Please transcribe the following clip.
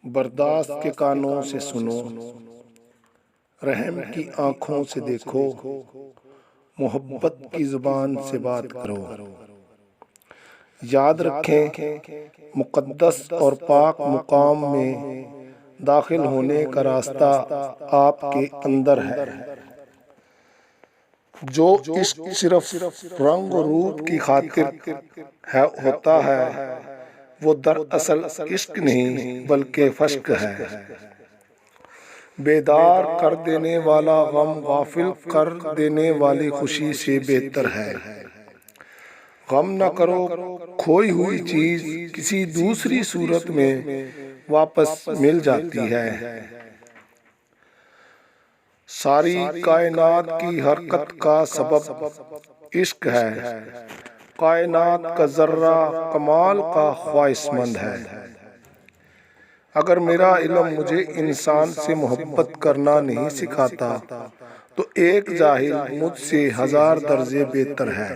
برداشت کے کانوں سے سنو، رحم کی آنکھوں سے دیکھو، محبت کی زبان سے بات کرو۔ یاد رکھیں، مقدس اور پاک مقام میں داخل ہونے کا راستہ آپ کے اندر ہے۔ جو عشق صرف رنگ و روپ کی خاطر ہوتا ہے، وہ دراصل عشق نہیں بلکہ فشق ہے۔ بیدار کر دینے والا غم غافل کر دینے والی خوشی سے بہتر ہے۔ غم نہ کرو، کھوئی ہوئی چیز کسی دوسری صورت میں واپس مل جاتی ہے۔ ساری کائنات کی حرکت کا سبب عشق ہے۔ کائنات کا ذرہ کمال کا خواہش مند ہے۔ اگر میرا علم مجھے انسان سے محبت کرنا نہیں سکھاتا تو ایک جاہل مجھ سے 1000 درجے بہتر ہے۔